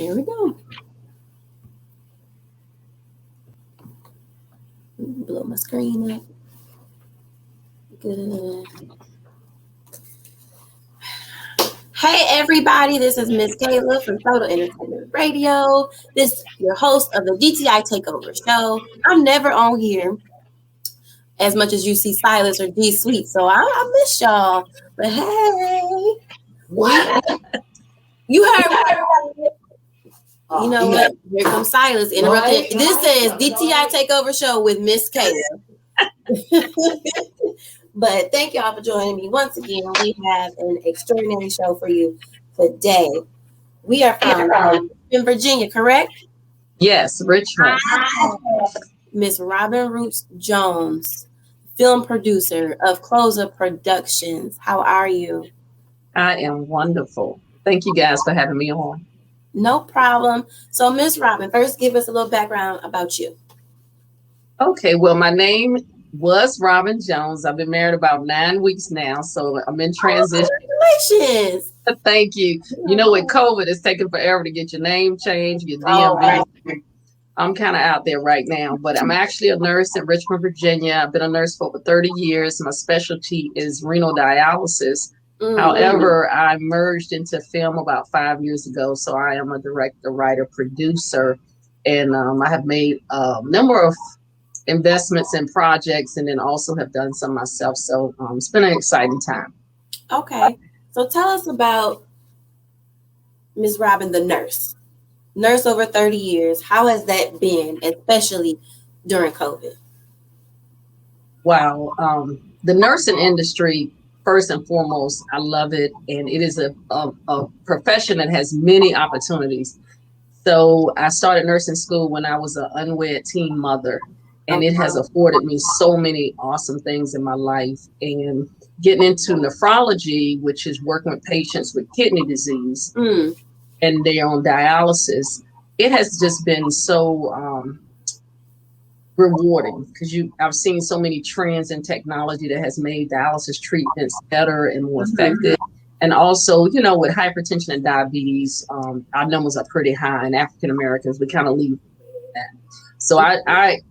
Here we go. Blow my screen up. Good. Hey everybody, this is Miss Kayla from Total Entertainment Radio. This is your host of the Dti Takeover Show. I'm never on here as much as you see Silas or G Sweet, so I miss y'all. But hey, what? You heard? You know what? Here comes Silas interrupting. This is Dti Takeover Show with Miss Kayla. But thank y'all for joining me once again. We have an extraordinary show for you today. We are from in Virginia, correct? Yes, Richmond. Miss Robyn Roots Jones, film producer of Closer Productions. How are you? I am wonderful. Thank you guys for having me on. No problem. So, Miss Robyn, first give us a little background about you. Okay, well, my name was Robyn Jones. I've been married about 9 weeks now, so I'm in transition. Congratulations. Thank you. You know, with COVID, it's taking forever to get your name changed, your DMV. Right. I'm kind of out there right now, but I'm actually a nurse in Richmond, Virginia. I've been a nurse for over 30 years. My specialty is renal dialysis. Mm-hmm. However, I merged into film about 5 years ago, so I am a director, writer, producer, and I have made a number of investments in projects, and then also have done some myself. So it's been an exciting time. Okay, so tell us about Ms. Robyn, the nurse over 30 years. How has that been, especially during COVID? Wow, the nursing industry, first and foremost, I love it, and it is a profession that has many opportunities. So I started nursing school when I was an unwed teen mother. And it has afforded me so many awesome things in my life. And getting into nephrology, which is working with patients with kidney disease and they're on dialysis, it has just been so rewarding because I've seen so many trends in technology that has made dialysis treatments better and more effective. And also, you know, with hypertension and diabetes, our numbers are pretty high. And African Americans, we kind of leave that. So I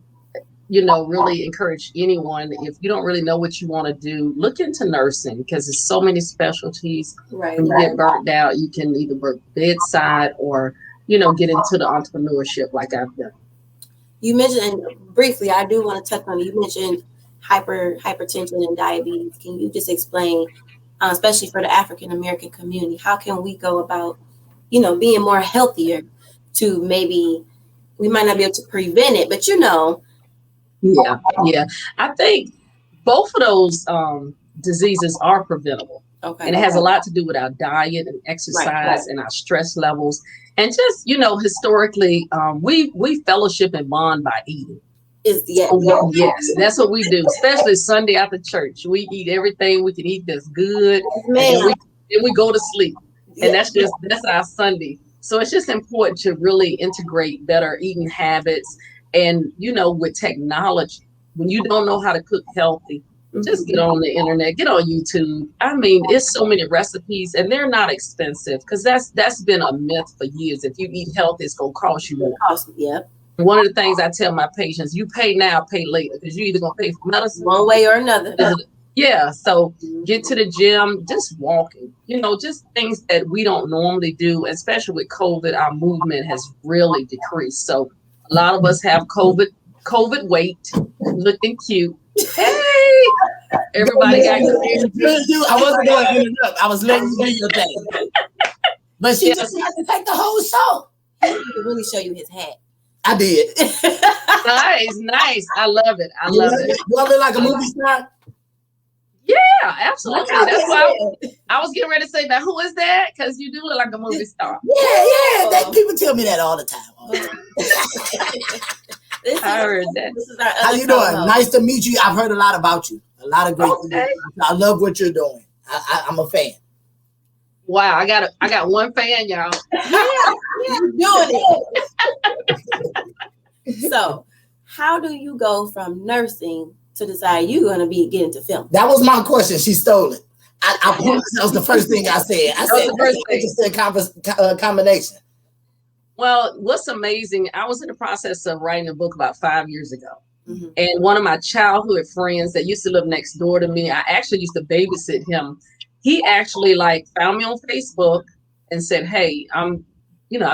you know, really encourage anyone, if you don't really know what you want to do, look into nursing because there's so many specialties. Right. When you get burnt out, you can either work bedside or, you know, get into the entrepreneurship like I've done. You mentioned, and briefly, I do want to touch on, you mentioned hypertension and diabetes. Can you just explain, especially for the African American community, how can we go about, you know, being more healthier to maybe, we might not be able to prevent it, but you know. Yeah. I think both of those diseases are preventable. Okay. And it has a lot to do with our diet and exercise and our stress levels. And just, you know, historically, we fellowship and bond by eating. Yes, that's what we do, especially Sunday after church. We eat everything we can eat that's good. And we go to sleep. And that's our Sunday. So it's just important to really integrate better eating habits. And, you know, with technology, when you don't know how to cook healthy, just get on the internet, get on YouTube. I mean, it's so many recipes and they're not expensive because that's been a myth for years. If you eat healthy, it's going to cost you more. Yeah. One of the things I tell my patients, you pay now, pay later, because you're either going to pay for medicine one way or another. Yeah. So get to the gym, just walking, you know, just things that we don't normally do, especially with COVID, our movement has really decreased. So a lot of us have COVID weight, looking cute. Hey, everybody got I wasn't going to interrupt. I was letting you do your thing. But she just had to take the whole show. He could really show you his hat. I did. Nice. I love it. I love it. You look like a movie star? Yeah, absolutely. That's why I was getting ready to say that. Who is that? Because you do look like a movie star. Yeah. People tell me that all the time. I heard that. This is our How you doing? Nice to meet you. I've heard a lot about you. A lot of great things. I love what you're doing. I'm a fan. Wow, I got one fan, y'all. You're doing it. So, how do you go from nursing to decide you're going to get into film? That was my question. She stole it. I promise that was the first thing I said. I said the first interesting combination. Well, what's amazing, I was in the process of writing a book about 5 years ago. Mm-hmm. And one of my childhood friends that used to live next door to me, I actually used to babysit him. He actually like found me on Facebook and said, hey, I've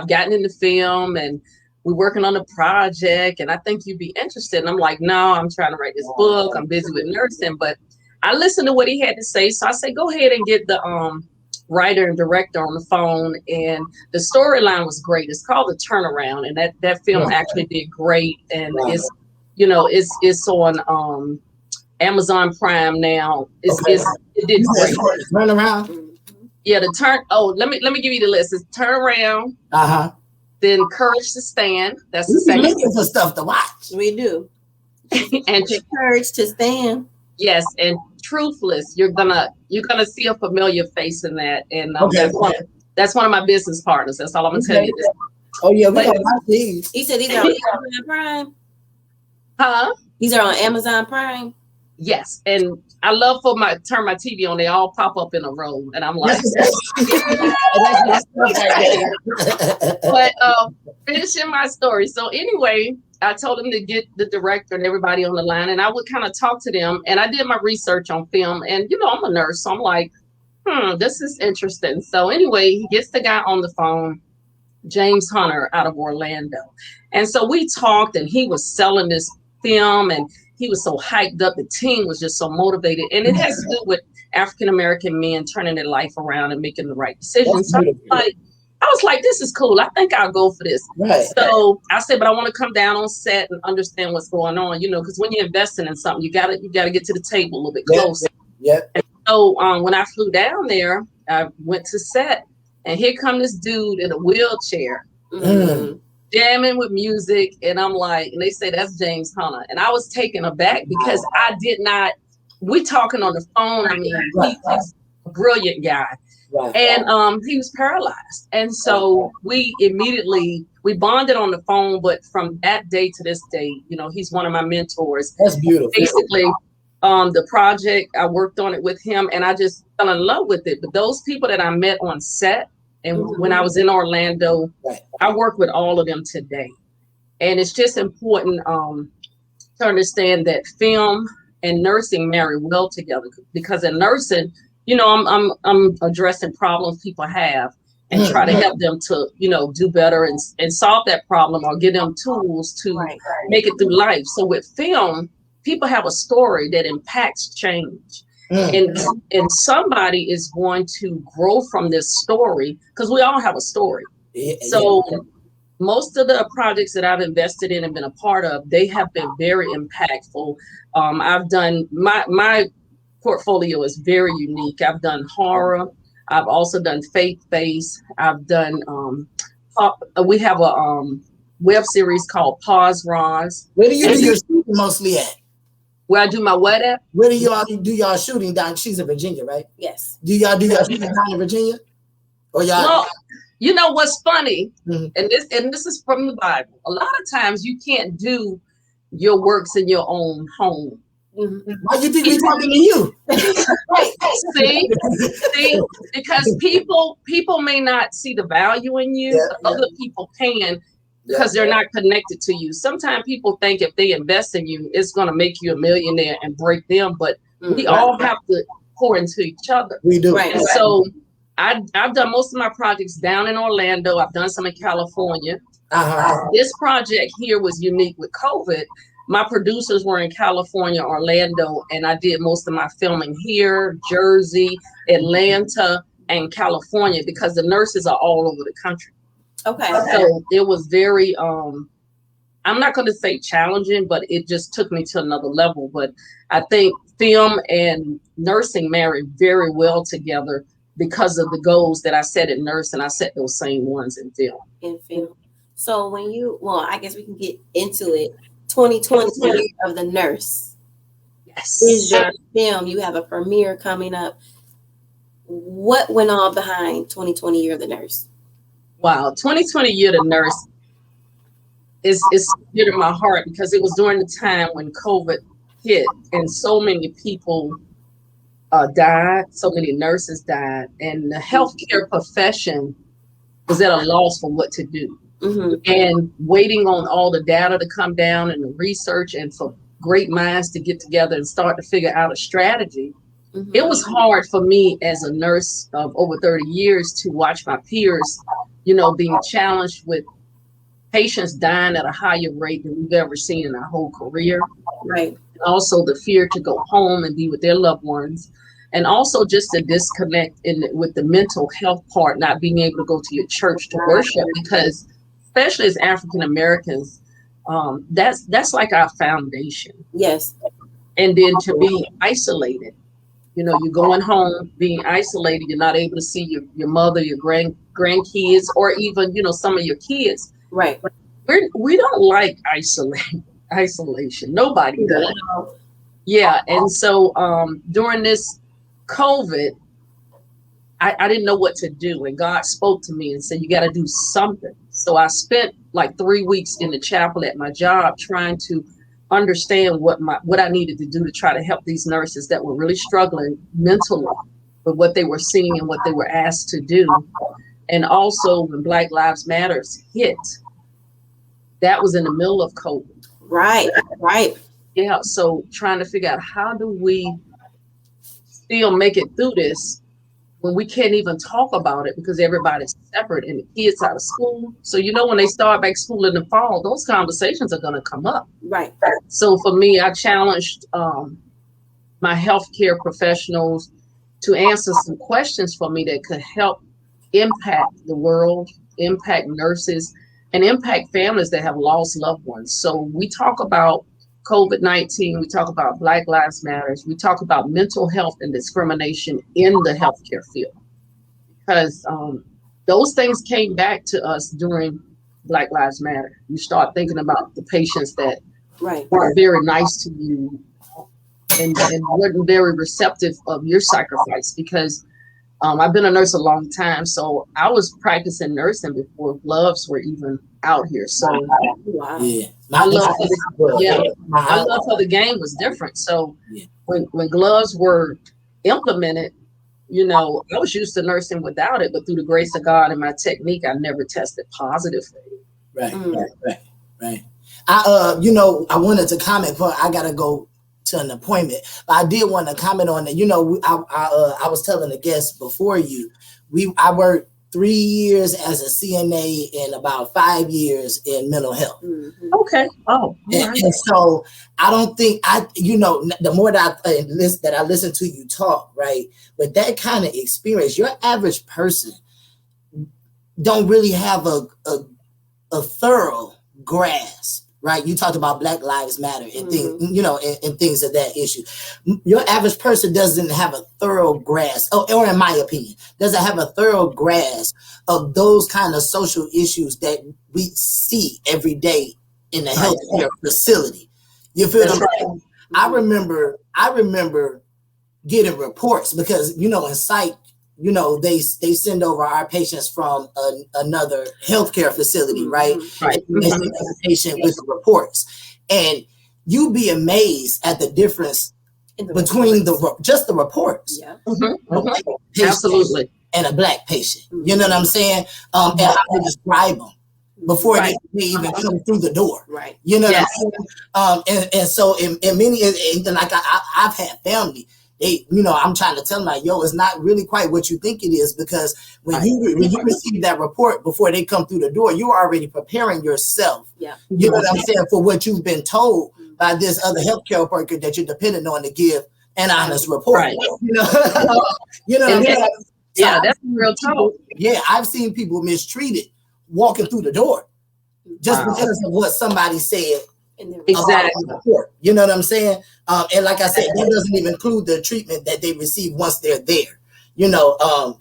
gotten into film and we're working on a project and I think you'd be interested. And I'm like, no, I'm trying to write this book. I'm busy with nursing. But I listened to what he had to say. So I said, go ahead and get the writer and director on the phone. And the storyline was great. It's called The Turnaround. And that film actually did great. And it's on Amazon Prime now. It did great. Turnaround. Yeah, let me give you the list. It's Turnaround. Then Courage to Stand. That's the second. Looking for stuff to watch. We do. And Courage to Stand. Yes, and Truthless. You're gonna see a familiar face in that, and that's one of my business partners. That's all I'm gonna tell you. Oh yeah, we got these. He said these are on Amazon Prime. Huh? These are on Amazon Prime. Yes, and I love turn my TV on. They all pop up in a row, and I'm like, but finishing my story. So anyway, I told him to get the director and everybody on the line, and I would kind of talk to them. And I did my research on film, and I'm a nurse, so I'm like, this is interesting. So anyway, he gets the guy on the phone, James Hunter out of Orlando, and so we talked, and he was selling this film, and he was so hyped up. The team was just so motivated, and it has to do with African American men turning their life around and making the right decisions. So I was like, this is cool. I think I'll go for this. Right. So I said, but I want to come down on set and understand what's going on, because when you're investing in something, you gotta get to the table a little bit closer. Yeah. And so when I flew down there, I went to set, and here come this dude in a wheelchair. Mm-hmm. Jamming with music, and I'm like, and they say that's James Hunter, and I was taken aback because I did not. We talking on the phone. I mean, he's a brilliant guy, and he was paralyzed, and so we bonded on the phone. But from that day to this day, he's one of my mentors. That's beautiful. Basically, the project I worked on it with him, and I just fell in love with it. But those people that I met on set. And when I was in Orlando, I work with all of them today. And it's just important to understand that film and nursing marry well together. Because in nursing, I'm addressing problems people have and try to help them to, do better and solve that problem or give them tools to make it through life. So with film, people have a story that impacts change. And somebody is going to grow from this story because we all have a story. So most of the projects that I've invested in and been a part of, they have been very impactful. I've done my portfolio is very unique. I've done horror. I've also done faith-based. I've done we have a web series called Pause Roz. Where do you do your shooting mostly at? Where I do my what at? Where do y'all shooting down? She's in Virginia, right? Yes. Do y'all shooting down in Virginia? Or y'all? Well, what's funny, and this is from the Bible. A lot of times you can't do your works in your own home. Mm-hmm. Why do you think we're talking to you? See, because people may not see the value in you, but other people can. Because they're not connected to you. Sometimes people think if they invest in you, it's going to make you a millionaire and break them. But we all have to pour into each other. We do. Right. And so I've done most of my projects down in Orlando. I've done some in California. This project here was unique with COVID. My producers were in California, Orlando, and I did most of my filming here, Jersey, Atlanta, and California because the nurses are all over the country. Okay. So it was very, I'm not going to say challenging, but it just took me to another level. But I think film and nursing marry very well together because of the goals that I set in nurse, and I set those same ones in film. So I guess we can get into it. 2020 year of the nurse. Yes. Is your film. You have a premiere coming up. What went on behind 2020 year of the nurse? Wow, 2020 year the nurse is dear to my heart because it was during the time when COVID hit and so many people died, so many nurses died, and the healthcare profession was at a loss for what to do. and waiting on all the data to come down and the research and for great minds to get together and start to figure out a strategy. It was hard for me as a nurse of over 30 years to watch my peers, being challenged with patients dying at a higher rate than we've ever seen in our whole career. Right. Also the fear to go home and be with their loved ones. And also just the disconnect with the mental health part, not being able to go to your church to worship, because especially as African Americans, that's like our foundation. Yes. And then to be isolated, you're going home, being isolated, you're not able to see your mother, your grandkids, or even, some of your kids. Right. We don't like isolation. Nobody does. Yeah. And so during this COVID, I didn't know what to do. And God spoke to me and said, you got to do something. So I spent like 3 weeks in the chapel at my job trying to understand what I needed to do to try to help these nurses that were really struggling mentally with what they were seeing and what they were asked to do. And also when Black Lives Matters hit, that was in the middle of COVID. Right. Yeah. So trying to figure out how do we still make it through this when we can't even talk about it because everybody's separate and the kids out of school. So, when they start back school in the fall, those conversations are going to come up. Right. So for me, I challenged my healthcare professionals to answer some questions for me that could help impact the world, impact nurses, and impact families that have lost loved ones. So we talk about COVID-19, we talk about Black Lives Matters, we talk about mental health and discrimination in the healthcare field. Because those things came back to us during Black Lives Matter. You start thinking about the patients that weren't very nice to you and weren't very receptive of your sacrifice, because I've been a nurse a long time, so I was practicing nursing before gloves were even out here. So yeah, I love how the game was different. So when gloves were implemented, I was used to nursing without it, but through the grace of God and my technique, I never tested positive for it. Right. I wanted to comment, but I gotta go to an appointment. But I did want to comment on that. I was telling the guests before you, I worked 3 years as a CNA and about 5 years in mental health. Okay. Oh, and so I don't think the more that I listen to you talk, right, with that kind of experience, your average person don't really have a thorough grasp. Right, you talked about Black Lives Matter and things, and things of that issue. Your average person doesn't have a thorough grasp, or in my opinion, doesn't have a thorough grasp of those kind of social issues that we see every day in the healthcare facility. You feel what I'm saying? I remember getting reports because in psych, they send over our patients from another healthcare facility, right? And they send a patient with the reports, and you'd be amazed at the difference between just the reports. Yeah, absolutely. And a Black patient. You know what I'm saying? And how they describe them before they even come through the door. Right. You know what I'm saying? And so in many, like I've had family. I'm trying to tell them, like, it's not really quite what you think it is, because when you receive that report before they come through the door, you're already preparing yourself. Yeah. You know what I'm saying, for what you've been told by this other healthcare worker that you're dependent on to give an honest report. Right. That's real talk. Yeah, I've seen people mistreated walking through the door just because of what somebody said. Exactly. You know what I'm saying? And like I said, that doesn't even include the treatment that they receive once they're there,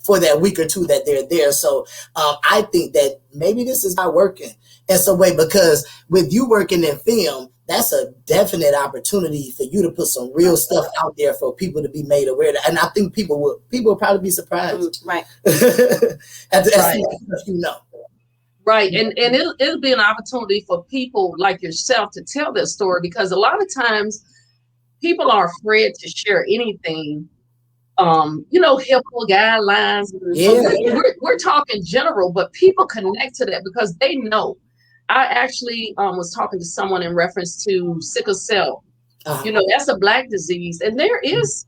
for that week or two that they're there. So I think that maybe this is not working in some way, because with you working in film, that's a definite opportunity for you to put some real stuff out there for people to be made aware of. And I think people will probably be surprised. Right. at the Right. And it'll be an opportunity for people like yourself to tell their story, because a lot of times people are afraid to share anything HIPAA guidelines. Yeah. We're talking general, but people connect to that because they know. I actually was talking to someone in reference to sickle cell. That's a Black disease, and there is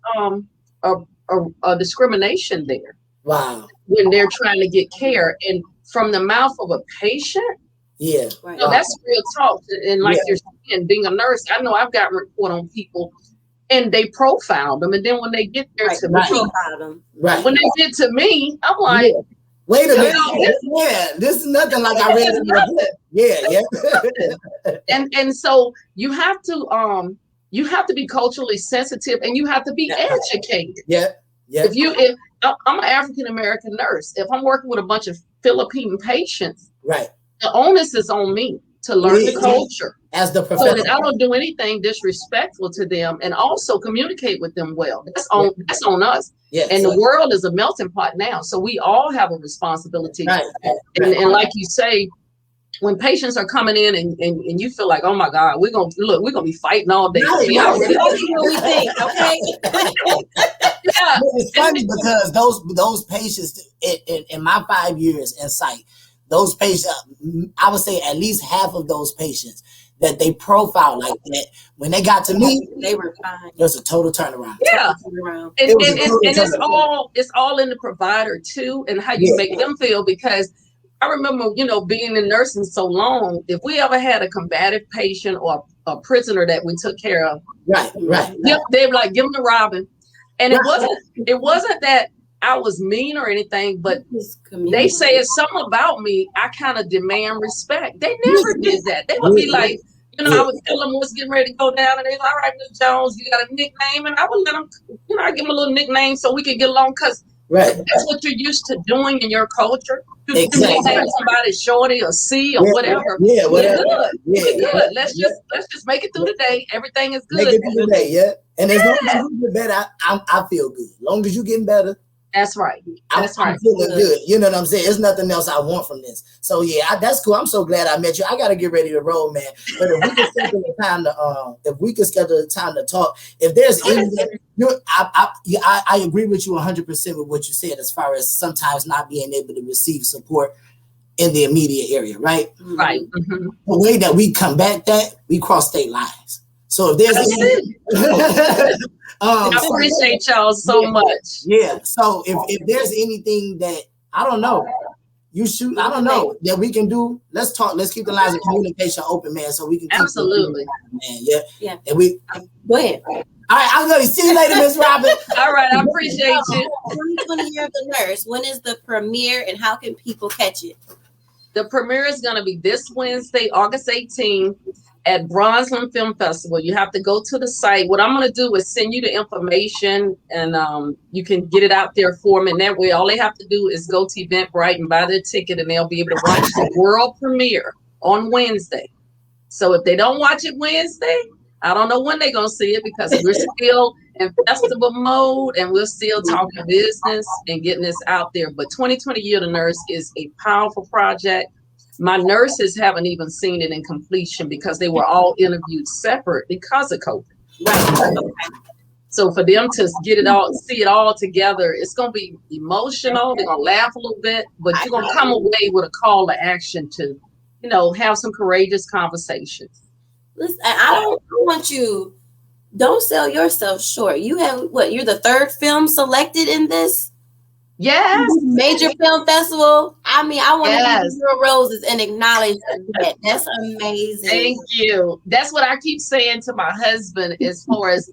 a discrimination there. Wow. When they're trying to get care, and from the mouth of a patient. Yeah. Right. That's real talk. And like you're saying, being a nurse, I know I've got report on people, and they profiled them, and then when they get there to me, when they get to me, I'm like, wait a minute, this is nothing like I read in the book. Yeah. and so you have to be culturally sensitive, and you have to be educated. Yeah. If I'm an African American nurse, if I'm working with a bunch of Philippine patients, right, the onus is on me to learn the culture as the professor, so that I don't do anything disrespectful to them, and also communicate with them well. That's on us. Yes. And the world is a melting pot now, so we all have a responsibility. Right. And like you say, when patients are coming in and you feel like, oh my God, we're gonna be fighting all day. We already what we think, okay? Yeah. It's funny because those patients in my 5 years in psych, those patients, I would say at least half of those patients that they profile like that, when they got to me, they were fine. It was a total turnaround. Yeah. And it's all in the provider too, and how you make them feel, because I remember, being in nursing so long, if we ever had a combative patient or a prisoner that we took care of, right. They were like, give them to Robyn. And it wasn't that I was mean or anything, but they say it's something about me. I kind of demand respect. They never did that. They would be like, I would tell them what's getting ready to go down, and they're like, all right, Ms. Jones, you got a nickname? And I would let them, I give them a little nickname so we could get along, because that's what you're used to doing in your culture. You nickname somebody Shorty or C or whatever. Yeah, whatever. We're good. Let's just make it through the day. Everything is good. Make it through the day, And as long as you get better, I feel good. As long as you're getting better. That's right. I'm feeling good. You know what I'm saying? There's nothing else I want from this. So that's cool. I'm so glad I met you. I got to get ready to roll, man. But if we can schedule the time to talk, if there's anything, I agree with you 100% with what you said as far as sometimes not being able to receive support in the immediate area, right? Right. Mm-hmm. The way that we combat that, we cross state lines. So if there's I appreciate y'all so much. Yeah. So if there's anything that I don't know, that we can do, let's talk. Let's keep the lines of communication open, man, so we can absolutely, man. Yeah. And we go ahead. All right, I'm gonna see you later, Miss Robyn. All right, I appreciate you. 2020 Year of the Nurse. When is the premiere, and how can people catch it? The premiere is going to be this Wednesday, August 18th. At Bronzeland Film Festival. You have to go to the site. What I'm going to do is send you the information, and you can get it out there for them. And that way, all they have to do is go to Eventbrite and buy their ticket, and they'll be able to watch the world premiere on Wednesday. So if they don't watch it Wednesday, I don't know when they're going to see it, because we're still in festival mode, and we're still talking business and getting this out there. But 2020 Year of the Nurse is a powerful project. My nurses haven't even seen it in completion because they were all interviewed separate because of COVID. Right. So for them to see it all together, it's going to be emotional. They're going to laugh a little bit, but you're going to come away with a call to action to, have some courageous conversations. Listen, I don't want you, don't sell yourself short. You have you're the third film selected in this? Yes. Major film festival. I mean, I want to give you roses and acknowledge that. That's amazing. Thank you. That's what I keep saying to my husband, as far as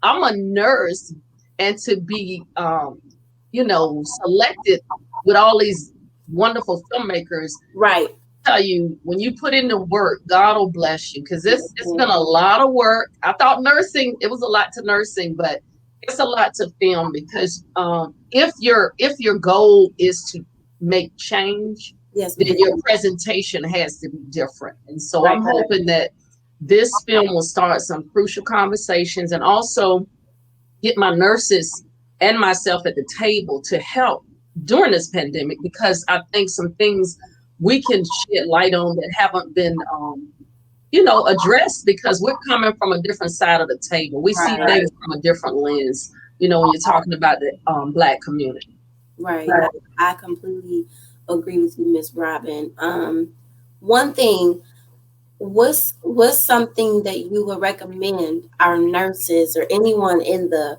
I'm a nurse, and to be, selected with all these wonderful filmmakers. Right. I tell you, when you put in the work, God will bless you, because it's been a lot of work. I thought nursing, it was a lot to nursing, but it's a lot to film, because if your goal is to make change, then your presentation has to be different. And so I'm hoping that this film will start some crucial conversations, and also get my nurses and myself at the table to help during this pandemic, because I think some things we can shed light on that haven't been addressed, because we're coming from a different side of the table. We see things from a different lens. when you're talking about the Black community. Right. I completely agree with you, Miss Robyn. One thing, what's something that you would recommend our nurses or anyone in the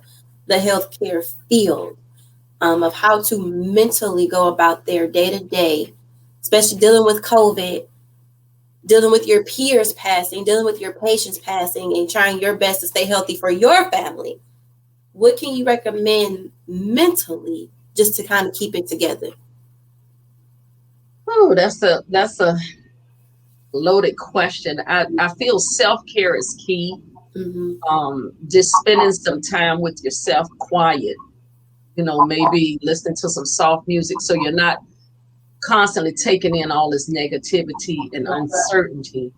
healthcare field of how to mentally go about their day-to-day, especially dealing with COVID, dealing with your peers passing, dealing with your patients passing, and trying your best to stay healthy for your family? What can you recommend mentally just to kind of keep it together? Oh, that's a loaded question. I feel self-care is key. Just spending some time with yourself, quiet, maybe listening to some soft music so you're not constantly taking in all this negativity and uncertainty.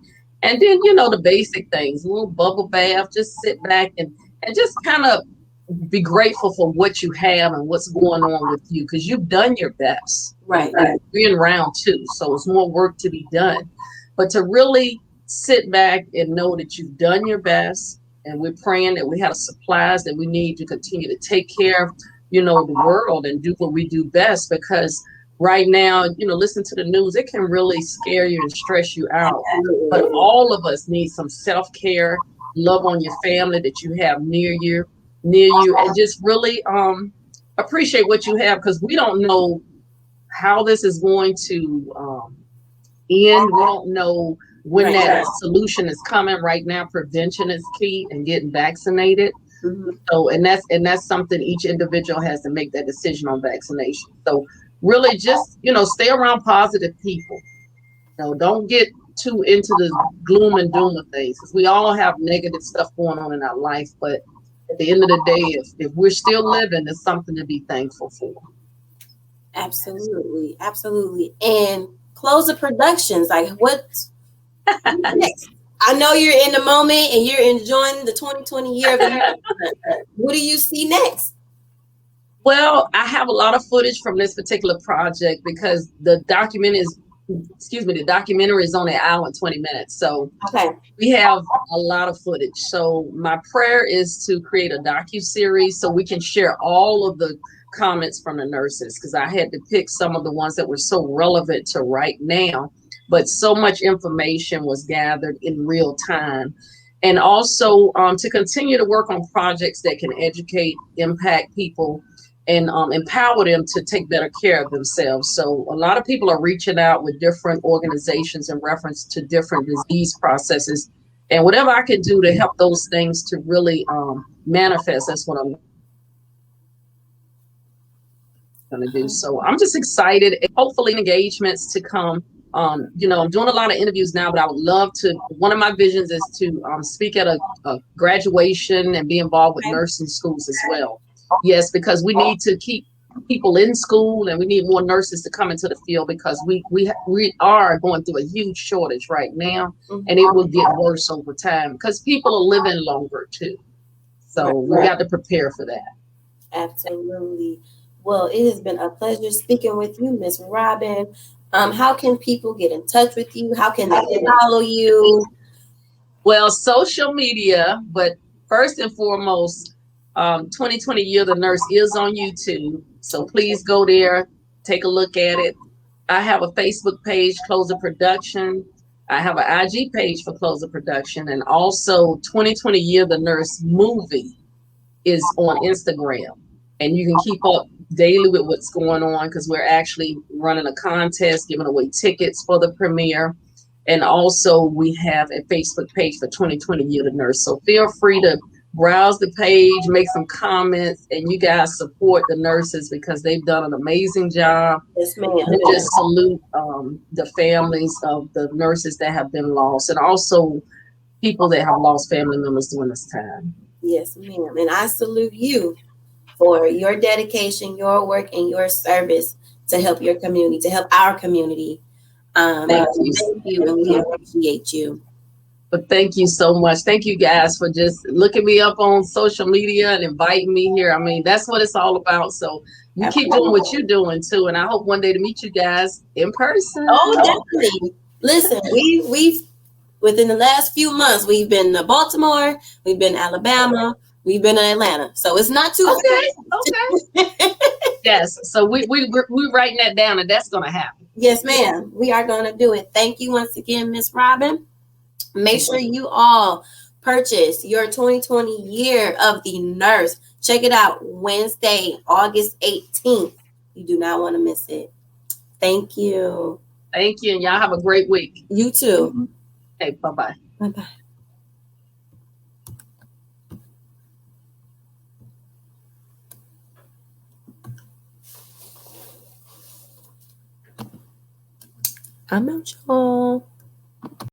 And then, the basic things, a little bubble bath, just sit back and just kind of be grateful for what you have and what's going on with you, because you've done your best. Right. We're in round 2, so it's more work to be done. But to really sit back and know that you've done your best, and we're praying that we have supplies that we need to continue to take care of, the world and do what we do best. Because right now, listen to the news, it can really scare you and stress you out. But all of us need some self-care, love on your family that you have near you, and just really appreciate what you have, because we don't know how this is going to end. We don't know when that solution is coming. Right now, prevention is key, and getting vaccinated. So, and that's something each individual has to make that decision on vaccination. So really just, stay around positive people. Don't get too into the gloom and doom of things, because we all have negative stuff going on in our life. But at the end of the day, if we're still living, it's something to be thankful for. Absolutely. Absolutely. And Closer Productions, like what's next? I know you're in the moment and you're enjoying the 2020 year. What do you see next? Well, I have a lot of footage from this particular project, because the documentary is only an hour and 20 minutes. So we have a lot of footage. So my prayer is to create a docu-series so we can share all of the comments from the nurses, because I had to pick some of the ones that were so relevant to right now. But so much information was gathered in real time. And also to continue to work on projects that can educate, impact people, and empower them to take better care of themselves. So a lot of people are reaching out with different organizations in reference to different disease processes. And whatever I can do to help those things to really manifest, that's what I'm going to do. So I'm just excited. Hopefully engagements to come. I'm doing a lot of interviews now, but I would love to, one of my visions is to speak at a graduation and be involved with nursing schools as well. Yes, because we need to keep people in school, and we need more nurses to come into the field, because we are going through a huge shortage right now, and it will get worse over time because people are living longer too. So we got to prepare for that. Absolutely. Well, it has been a pleasure speaking with you, Miss Robyn. How can people get in touch with you? How can they follow you? Well, social media, but first and foremost, 2020 Year of the Nurse is on YouTube. So please go there, take a look at it. I have a Facebook page, Closer Production. I have an IG page for Closer Production. And also 2020 Year of the Nurse movie is on Instagram. And you can keep up daily with what's going on, because we're actually running a contest, giving away tickets for the premiere. And also we have a Facebook page for 2020 Year of the Nurse. So feel free to browse the page, make some comments, and you guys support the nurses, because they've done an amazing job. Yes, ma'am. And just salute the families of the nurses that have been lost, and also people that have lost family members during this time. Yes, ma'am. And I salute you for your dedication, your work, and your service to help your community, to help our community. Thank you, and we appreciate you. But thank you so much. Thank you guys for just looking me up on social media and inviting me here. I mean, that's what it's all about. So you keep doing what you're doing too. And I hope one day to meet you guys in person. Oh, definitely. Listen, we've within the last few months, we've been to Baltimore, we've been to Alabama, We've been in Atlanta, so it's not too okay. Yes, so we're writing that down, and that's gonna happen. Yes, ma'am. We are gonna do it. Thank you once again, Miss Robyn. Make sure you all purchase your 2020 Year of the Nurse. Check it out Wednesday, August 18th. You do not want to miss it. Thank you. Thank you, and y'all have a great week. You too. Okay, bye-bye. Bye-bye. I'm out, y'all.